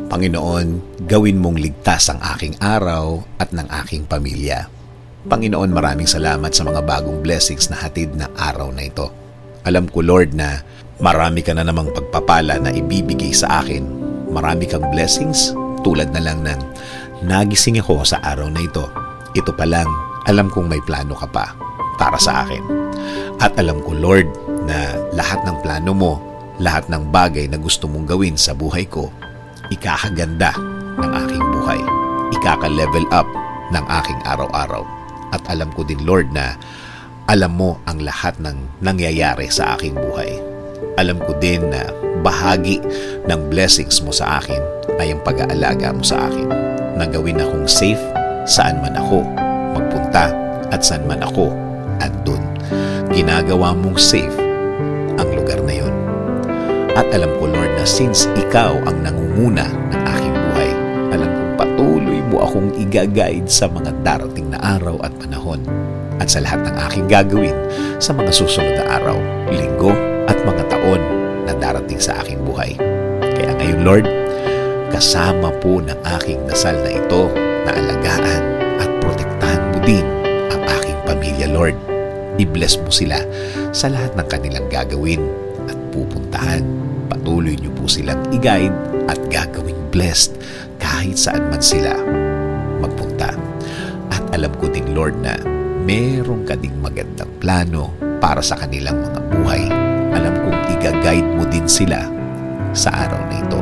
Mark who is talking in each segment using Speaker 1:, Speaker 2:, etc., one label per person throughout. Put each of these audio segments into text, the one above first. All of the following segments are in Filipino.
Speaker 1: Panginoon, gawin mong ligtas ang aking araw at ng aking pamilya. Panginoon, maraming salamat sa mga bagong blessings na hatid ng araw na ito. Alam ko, Lord, na marami ka na namang pagpapala na ibibigay sa akin. Marami kang blessings tulad na lang ng nagising ako sa araw na ito. Ito pa lang, alam kong may plano ka pa para sa akin. At alam ko, Lord, na lahat ng plano mo, lahat ng bagay na gusto mong gawin sa buhay ko, ikakaganda ng aking buhay. Ikaka-level up ng aking araw-araw. At alam ko din, Lord, na alam mo ang lahat ng nangyayari sa aking buhay. Alam ko din na bahagi ng blessings mo sa akin ay ang pag-aalaga mo sa akin. Na gawin akong safe saan man ako magpunta at saan man ako andun. Ginagawa mong safe ang lugar na yun. At alam ko, Lord, na since ikaw ang nangunguna ng aking buhay, alam kong patuloy mo akong i-guide sa mga darating na araw at panahon at sa lahat ng aking gagawin sa mga susunod na araw, linggo at mga taon na darating sa aking buhay. Kaya ngayon, Lord, kasama po ng aking dasal na ito na alagaan at protektahan mo din ang aking pamilya, Lord. I-bless mo sila sa lahat ng kanilang gagawin at pupuntahan. Patuloy niyo po silang i-guide at gagawing blessed kahit saan man sila magpunta. At alam ko din, Lord, na meron ka ding magandang plano para sa kanilang mga buhay. Alam kong i-guide mo din sila sa araw na ito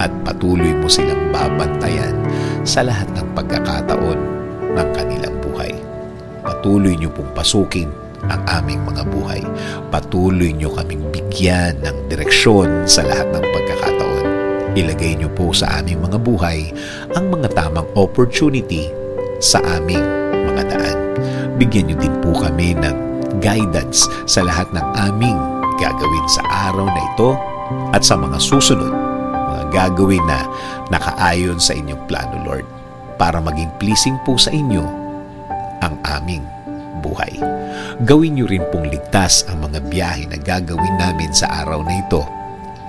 Speaker 1: at patuloy mo silang babantayan sa lahat ng pagkakataon ng kanilang buhay. Patuloy niyo pong pasukin ang aming mga buhay. Patuloy niyo kaming bigyan ng direksyon sa lahat ng pagkakataon. Ilagay niyo po sa aming mga buhay ang mga tamang opportunity sa aming mga daan. Bigyan niyo din po kami ng guidance sa lahat ng aming gagawin sa araw na ito at sa mga susunod, mga gagawin na nakaayon sa inyong plano, Lord, para maging pleasing po sa inyo ang aming buhay. Gawin niyo rin pong ligtas ang mga biyahe na gagawin namin sa araw na ito.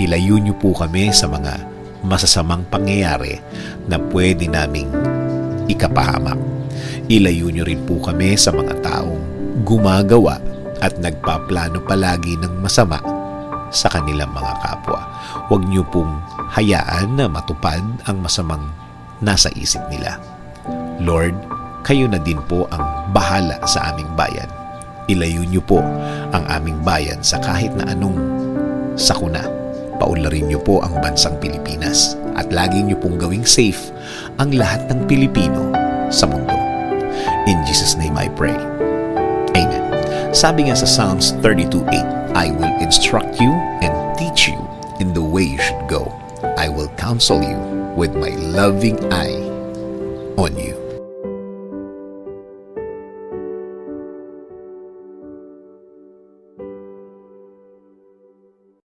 Speaker 1: Ilayo niyo po kami sa mga masasamang pangyayari na pwede naming ikapahamak. Ilayo niyo rin po kami sa mga taong gumagawa at nagpaplano palagi ng masama sa kanilang mga kapwa. Huwag niyo pong hayaan na matupad ang masamang nasa isip nila. Lord, kayo na din po ang bahala sa aming bayan. Ilayo niyo po ang aming bayan sa kahit na anong sakuna. Paunlarin niyo po ang bansang Pilipinas at lagi niyo pong gawing safe ang lahat ng Pilipino sa mundo. In Jesus' name I pray. Amen. Sabi nga sa Psalms 32:8, I will instruct you and teach you in the way you should go. I will counsel you with my loving eye on you.